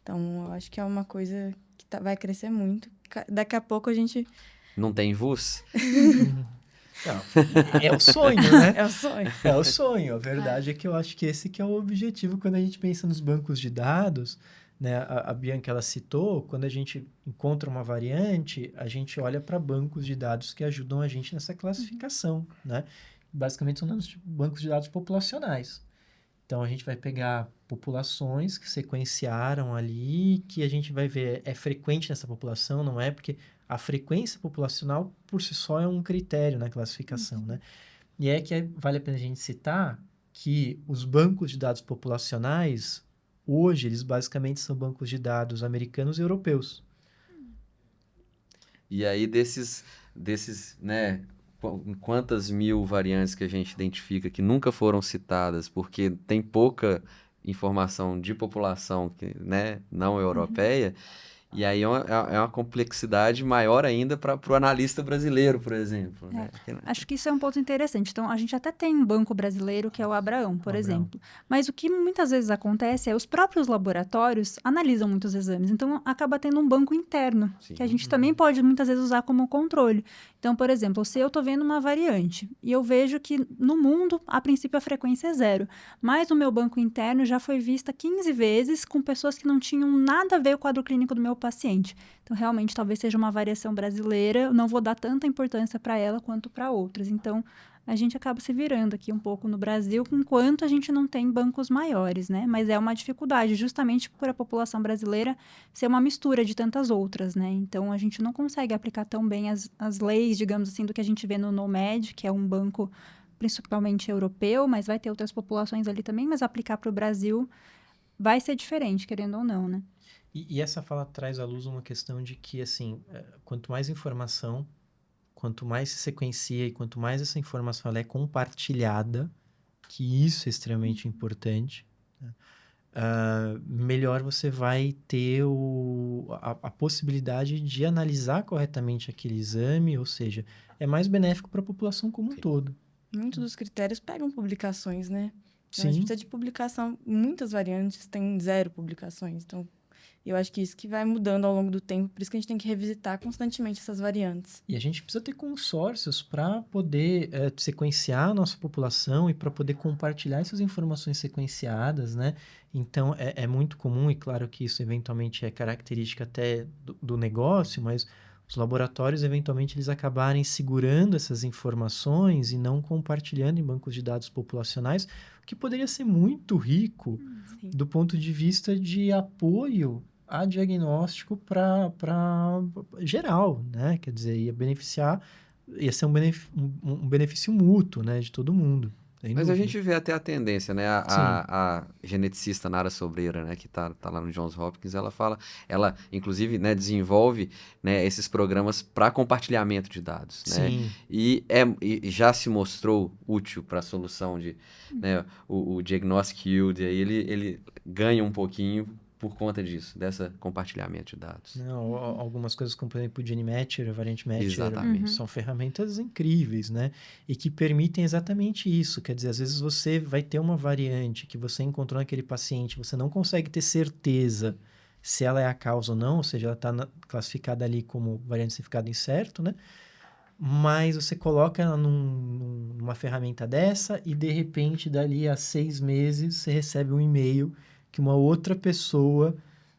Então, eu acho que é uma coisa que vai crescer muito. Daqui a pouco a gente... Não tem VUS? Não, é o sonho, né? É o sonho. É o sonho. A verdade é que eu acho que esse que é o objetivo quando a gente pensa nos bancos de dados, né? A Bianca, ela citou, quando a gente encontra uma variante, a gente olha para bancos de dados que ajudam a gente nessa classificação, né? Basicamente são bancos de dados populacionais. Então, a gente vai pegar populações que sequenciaram ali, que a gente vai ver é frequente nessa população, não é? Porque a frequência populacional, por si só, é um critério na classificação, né? E é que vale a pena a gente citar que os bancos de dados populacionais, hoje, eles basicamente são bancos de dados americanos e europeus. E aí, desses, né, quantas mil variantes que a gente identifica que nunca foram citadas, porque tem pouca informação de população que, né, não europeia, e aí é uma complexidade maior ainda para o analista brasileiro, por exemplo. Né? Acho que isso é um ponto interessante. Então, a gente até tem um banco brasileiro, que é o Abraão, por exemplo. Mas o que muitas vezes acontece é os próprios laboratórios analisam muitos exames. Então, acaba tendo um banco interno, Sim. que a gente também pode muitas vezes usar como controle. Então, por exemplo, se eu estou vendo uma variante e eu vejo que no mundo, a princípio, a frequência é 0, mas o meu banco interno já foi vista 15 vezes com pessoas que não tinham nada a ver com o quadro clínico do meu paciente. Então, realmente, talvez seja uma variação brasileira, eu não vou dar tanta importância para ela quanto para outras. Então, a gente acaba se virando aqui um pouco no Brasil, enquanto a gente não tem bancos maiores, né? Mas é uma dificuldade, justamente por a população brasileira ser uma mistura de tantas outras, né? Então, a gente não consegue aplicar tão bem as leis, digamos assim, do que a gente vê no NOMED, que é um banco principalmente europeu, mas vai ter outras populações ali também, mas aplicar para o Brasil vai ser diferente, querendo ou não, né? E essa fala traz à luz uma questão de que, assim, quanto mais informação, quanto mais se sequencia e quanto mais essa informação ela é compartilhada, que isso é extremamente importante, né? Melhor você vai ter a possibilidade de analisar corretamente aquele exame, ou seja, é mais benéfico para a população como um todo. Muitos dos critérios pegam publicações, né? Então, a gente Sim. precisa de publicação. Muitas variantes têm 0 publicações. Então, eu acho que isso que vai mudando ao longo do tempo. Por isso que a gente tem que revisitar constantemente essas variantes. E a gente precisa ter consórcios para poder sequenciar a nossa população e para poder compartilhar essas informações sequenciadas, né? Então, é muito comum, e claro que isso eventualmente é característica até do negócio, mas os laboratórios, eventualmente, eles acabarem segurando essas informações e não compartilhando em bancos de dados populacionais, o que poderia ser muito rico Sim. do ponto de vista de apoio a diagnóstico para geral, né? Quer dizer, ia ser um benefício mútuo, né? De todo mundo. Sem Mas a dúvida. gente vê até a tendência, né? Sim. A geneticista Nara Sobreira, né, que tá lá no Johns Hopkins, ela inclusive, né, desenvolve, né, esses programas para compartilhamento de dados, né? Sim. E já se mostrou útil para a solução de, né, o diagnostic yield, aí ele ganha um pouquinho por conta disso, dessa compartilhamento de dados. Não, algumas coisas como, por exemplo, o GeneMatcher, a Variant Matcher, Exatamente. são ferramentas incríveis, né? E que permitem exatamente isso. Quer dizer, às vezes você vai ter uma variante que você encontrou naquele paciente, você não consegue ter certeza se ela é a causa ou não, ou seja, ela está classificada ali como variante de significado incerto, né? Mas você coloca ela numa ferramenta dessa e, de repente, dali a 6 meses, você recebe um e-mail que uma outra pessoa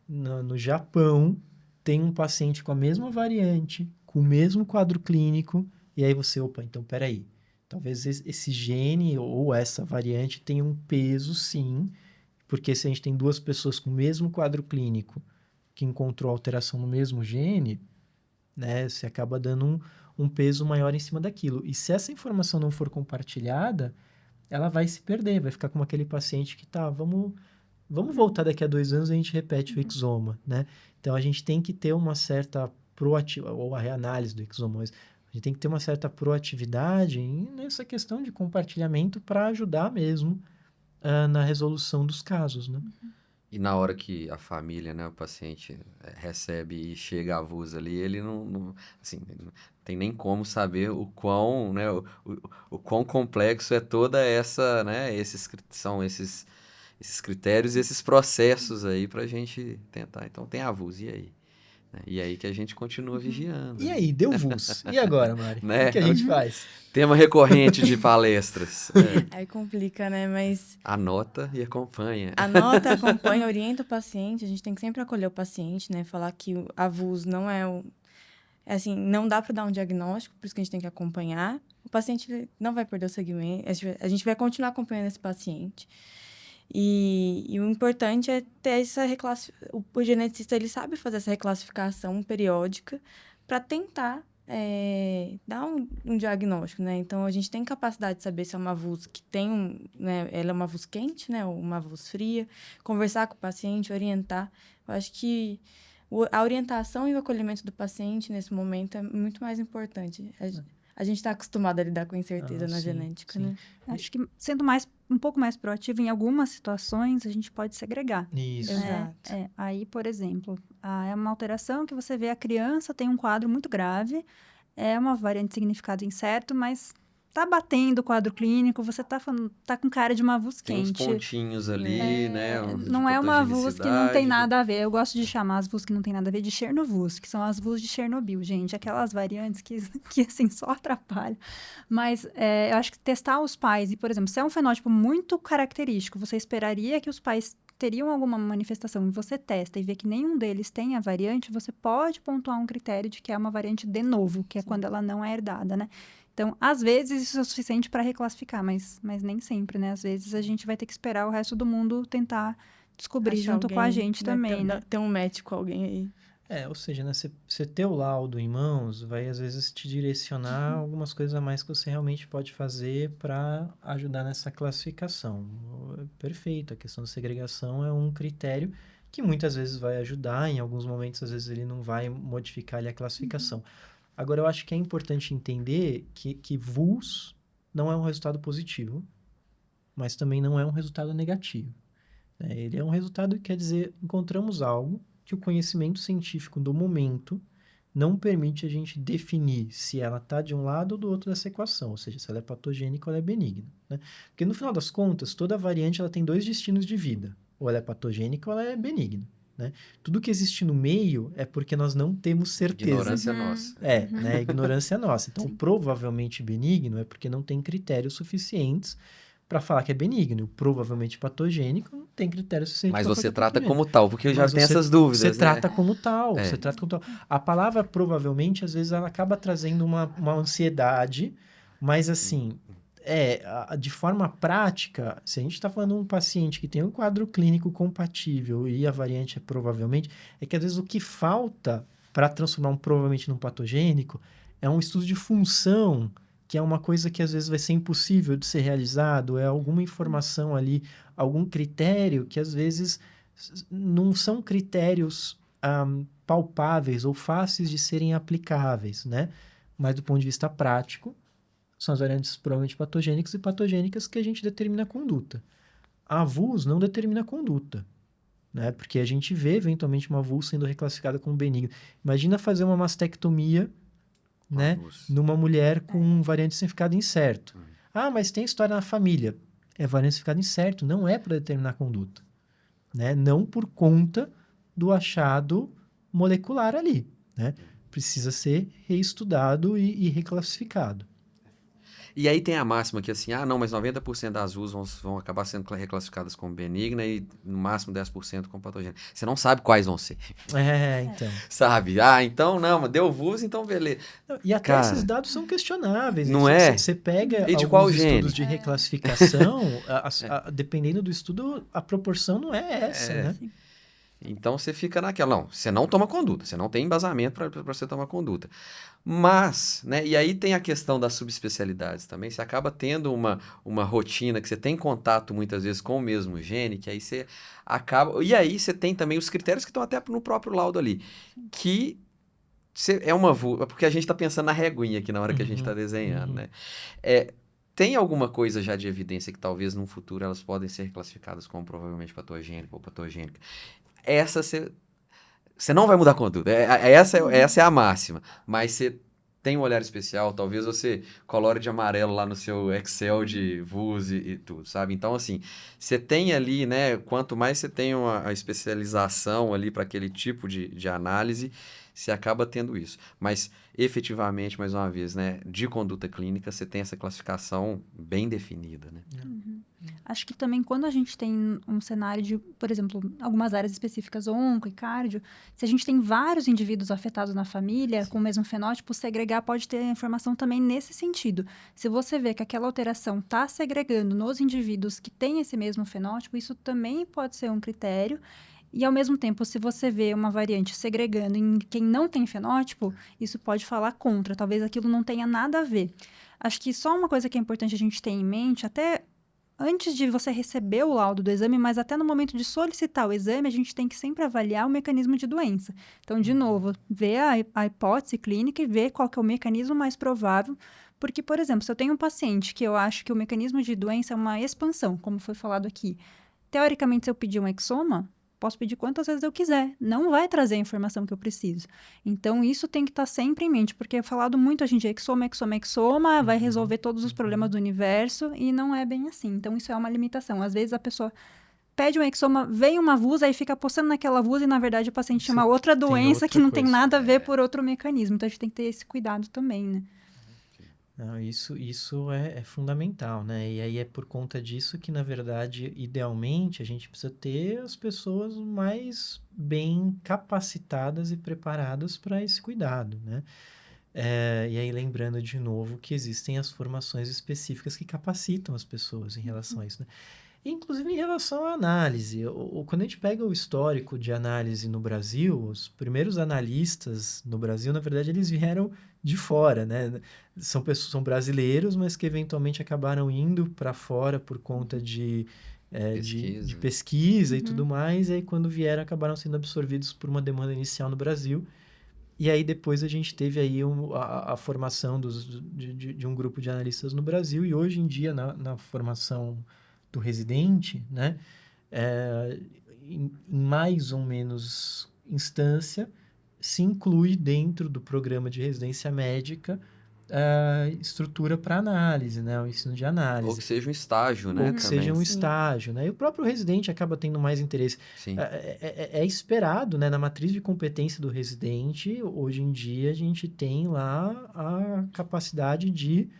no Japão tem um paciente com a mesma variante, com o mesmo quadro clínico, e aí você, opa, então peraí, talvez esse gene ou essa variante tenha um peso, sim, porque se a gente tem duas pessoas com o mesmo quadro clínico que encontrou alteração no mesmo gene, né, você acaba dando um peso maior em cima daquilo. E se essa informação não for compartilhada, ela vai se perder, vai ficar como aquele paciente que tá, vamos voltar daqui a 2 anos e a gente repete o exoma, né? Então, a gente tem que ter uma certa ou a reanálise do exoma, mas a gente tem que ter uma certa proatividade nessa questão de compartilhamento para ajudar mesmo na resolução dos casos, né? E na hora que a família, né, o paciente recebe e chega a avulso ali, ele assim, não tem nem como saber o quão, né, o quão complexo é toda essa, né, são esses critérios e esses processos aí pra gente tentar. Então tem avulso, e aí? Né? E aí que a gente continua vigiando. E aí, deu VUS. E agora, Mari? Né? O que a gente faz? Tema recorrente de palestras. Aí complica, né? Mas Anota e acompanha. anota, acompanha, orienta o paciente. A gente tem que sempre acolher o paciente, né? Falar que a VUS não é assim, não dá para dar um diagnóstico, por isso que a gente tem que acompanhar. O paciente não vai perder o segmento, a gente vai continuar acompanhando esse paciente. E o importante é ter essa reclassificação. O geneticista, ele sabe fazer essa reclassificação periódica para tentar dar um diagnóstico, né? Então, a gente tem capacidade de saber se é uma VUS que tem né? Ela é uma VUS quente, né? Ou uma VUS fria. Conversar com o paciente, orientar. Eu acho que a orientação e o acolhimento do paciente nesse momento é muito mais importante. A gente está acostumado a lidar com incerteza na sim, genética, sim. né? Acho que sendo um pouco mais proativo, em algumas situações, a gente pode segregar. Isso. Exato. Aí, por exemplo, é uma alteração que você vê a criança tem um quadro muito grave, é uma variante de significado incerto, mas tá batendo o quadro clínico, você tá com cara de uma VUS Tem uns quente. pontinhos ali, né? De Não é uma VUS que não tem patogenicidade. nada a ver. Eu gosto de chamar as VUS que não tem nada a ver de Chernovus, que são as VUS de Chernobyl, gente. Aquelas variantes que assim, só atrapalham. Mas eu acho que testar os pais, e, por exemplo, se é um fenótipo muito característico, você esperaria que os pais teriam alguma manifestação e você testa e vê que nenhum deles tem a variante, você pode pontuar um critério de que é uma variante de novo, que é quando ela não é herdada, né? Então, às vezes, isso é o suficiente para reclassificar, mas nem sempre, né? Às vezes, a gente vai ter que esperar o resto do mundo tentar descobrir Achar junto com a alguém, gente né? também, né? Ter um médico, alguém aí. Ou seja, né, você ter o laudo em mãos vai, às vezes, te direcionar algumas coisas a mais que você realmente pode fazer para ajudar nessa classificação. Perfeito, a questão da segregação é um critério que muitas vezes vai ajudar, em alguns momentos, às vezes, ele não vai modificar ali a classificação. Agora, eu acho que é importante entender que VUS não é um resultado positivo, mas também não é um resultado negativo. Ele é um resultado que quer dizer, encontramos algo que o conhecimento científico do momento não permite a gente definir se ela está de um lado ou do outro dessa equação, ou seja, se ela é patogênica ou ela é benigna, né? Porque no final das contas, toda variante ela tem dois destinos de vida, ou ela é patogênica ou ela é benigna, né? Tudo que existe no meio é porque nós não temos certeza. Ignorância nossa. Né? Ignorância nossa. Então, provavelmente benigno é porque não tem critérios suficientes para falar que é benigno. Provavelmente patogênico não tem critério suficiente Mas para você falar que é trata patogênico. como tal, porque eu já Mas tenho você- essas dúvidas, Você né? trata como tal, É. você trata como tal. A palavra provavelmente, às vezes, ela acaba trazendo uma ansiedade, mas assim, de forma prática, se a gente está falando de um paciente que tem um quadro clínico compatível e a variante é provavelmente, é que às vezes o que falta para transformar um provavelmente num patogênico é um estudo de função, que é uma coisa que às vezes vai ser impossível de ser realizado, é alguma informação ali, algum critério que às vezes não são critérios palpáveis ou fáceis de serem aplicáveis, né? Mas do ponto de vista prático, são as variantes provavelmente patogênicas e patogênicas que a gente determina a conduta. A VUS não determina a conduta, né? Porque a gente vê eventualmente uma VUS sendo reclassificada como benigna. Imagina fazer uma mastectomia, né, numa mulher com variante de significado incerto. Ah, mas tem história na família. É variante de significado incerto, não é para determinar a conduta, né? Não por conta do achado molecular ali, né? Precisa ser reestudado e reclassificado. E aí tem a máxima que assim, não, mas 90% das VUS vão acabar sendo reclassificadas como benigna e no máximo 10% como patogênica. Você não sabe quais vão ser. Então. Sabe? Então não, mas deu VUS, então beleza. E até esses dados são questionáveis. Não é? Você pega E de qual alguns gene? estudos de reclassificação, dependendo do estudo, a proporção não é essa, né? Então você fica naquela, não, você não toma conduta, você não tem embasamento para você tomar conduta. Mas, né, e aí tem a questão das subespecialidades também, você acaba tendo uma rotina que você tem contato muitas vezes com o mesmo gene, que aí você acaba... E aí você tem também os critérios que estão até no próprio laudo ali, que é uma... Porque a gente está pensando na reguinha aqui na hora que a gente está desenhando, né? Tem alguma coisa já de evidência que talvez no futuro elas podem ser classificadas como provavelmente patogênica ou patogênica? Essa você não vai mudar a conduta. Essa é a máxima. Mas você tem um olhar especial. Talvez você colore de amarelo lá no seu Excel de VUS e tudo, sabe? Então, assim, você tem ali, né? Quanto mais você tem a especialização ali para aquele tipo de análise, você acaba tendo isso. Mas, efetivamente, mais uma vez, né, de conduta clínica, você tem essa classificação bem definida, né? Acho que também quando a gente tem um cenário de, por exemplo, algumas áreas específicas, onco e cardio, se a gente tem vários indivíduos afetados na família com o mesmo fenótipo, segregar pode ter informação também nesse sentido. Se você vê que aquela alteração está segregando nos indivíduos que têm esse mesmo fenótipo, isso também pode ser um critério. E, ao mesmo tempo, se você vê uma variante segregando em quem não tem fenótipo, isso pode falar contra. Talvez aquilo não tenha nada a ver. Acho que só uma coisa que é importante a gente ter em mente, até antes de você receber o laudo do exame, mas até no momento de solicitar o exame, a gente tem que sempre avaliar o mecanismo de doença. Então, de novo, ver a hipótese clínica e ver qual que é o mecanismo mais provável. Porque, por exemplo, se eu tenho um paciente que eu acho que o mecanismo de doença é uma expansão, como foi falado aqui, teoricamente, se eu pedir um exoma, posso pedir quantas vezes eu quiser. Não vai trazer a informação que eu preciso. Então, isso tem que estar sempre em mente, porque é falado muito hoje em dia, exoma, vai resolver todos os problemas do universo, e não é bem assim. Então, isso é uma limitação. Às vezes, a pessoa pede um exoma, vem uma VUS, aí fica postando naquela VUS, e, na verdade, o paciente tem uma outra doença que não tem nada a ver por outro mecanismo. Então, a gente tem que ter esse cuidado também, né? Não, isso é fundamental, né? E aí é por conta disso que, na verdade, idealmente, a gente precisa ter as pessoas mais bem capacitadas e preparadas para esse cuidado, né? E aí, lembrando de novo que existem as formações específicas que capacitam as pessoas em relação a isso, né? Inclusive em relação à análise. Quando a gente pega o histórico de análise no Brasil, os primeiros analistas no Brasil, na verdade, eles vieram de fora, né? São brasileiros, mas que eventualmente acabaram indo para fora por conta de pesquisa e tudo mais. E aí, quando vieram, acabaram sendo absorvidos por uma demanda inicial no Brasil. E aí, depois, a gente teve aí a formação de um grupo de analistas no Brasil. E hoje em dia, na formação do residente, né, em mais ou menos instância, se inclui dentro do programa de residência médica estrutura para análise, né, o ensino de análise. Ou que seja um estágio, né? Ou que seja um estágio, né? E o próprio residente acaba tendo mais interesse. Sim. É esperado, né? Na matriz de competência do residente, hoje em dia, a gente tem lá a capacidade de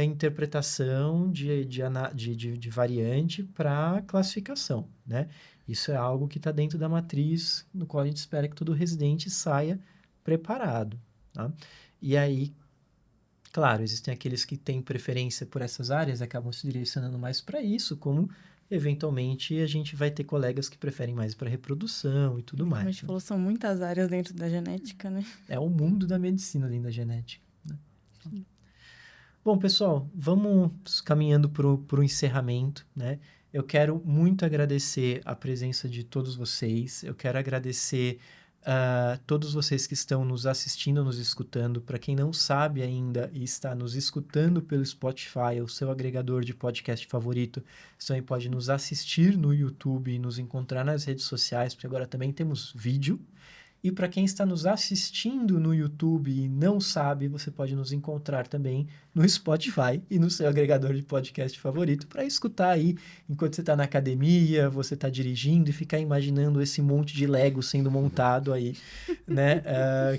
interpretação de variante para classificação, né? Isso é algo que está dentro da matriz, no qual a gente espera que todo residente saia preparado, tá? E aí, claro, existem aqueles que têm preferência por essas áreas, acabam se direcionando mais para isso, como eventualmente a gente vai ter colegas que preferem mais para reprodução e tudo mais. Como a gente falou, são muitas áreas dentro da genética, né? É o mundo da medicina dentro da genética, né? Bom, pessoal, vamos caminhando para o encerramento, né? Eu quero muito agradecer a presença de todos vocês. Eu quero agradecer todos vocês que estão nos assistindo, nos escutando. Para quem não sabe ainda e está nos escutando pelo Spotify, o seu agregador de podcast favorito, você também pode nos assistir no YouTube e nos encontrar nas redes sociais, porque agora também temos vídeo. E para quem está nos assistindo no YouTube e não sabe, você pode nos encontrar também no Spotify e no seu agregador de podcast favorito para escutar aí enquanto você está na academia, você está dirigindo e ficar imaginando esse monte de Lego sendo montado aí, né?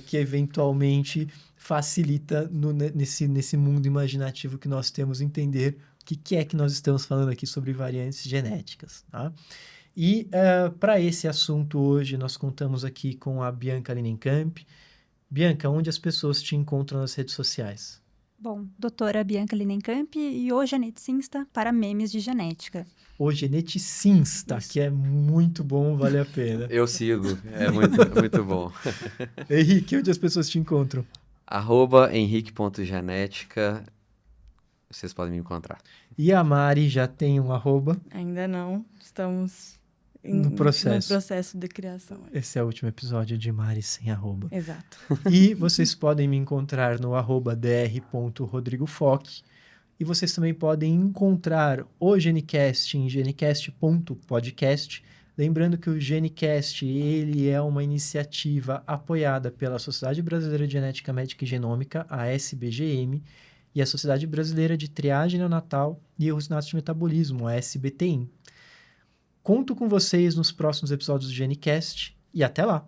Que eventualmente facilita nesse mundo imaginativo que nós temos entender o que é que nós estamos falando aqui sobre variantes genéticas, tá? E para esse assunto hoje, nós contamos aqui com a Bianca Linenkamp. Bianca, onde as pessoas te encontram nas redes sociais? Bom, doutora Bianca Linenkamp e o geneticista para memes de genética. O geneticista, que é muito bom, vale a pena. Eu sigo, é muito, muito bom. Henrique, onde as pessoas te encontram? @henrique.genética, vocês podem me encontrar. E a Mari já tem um @? Ainda não, estamos no processo de criação. Esse é o último episódio de Mari sem @. Exato. E vocês podem me encontrar no @dr.rodrigofoc. E vocês também podem encontrar o Genicast em genicast.podcast. Lembrando que o Genicast, ele é uma iniciativa apoiada pela Sociedade Brasileira de Genética Médica e Genômica, a SBGM, e a Sociedade Brasileira de Triagem Neonatal e Eusinatos de Metabolismo, a SBTIM. Conto com vocês nos próximos episódios do Genicast e até lá!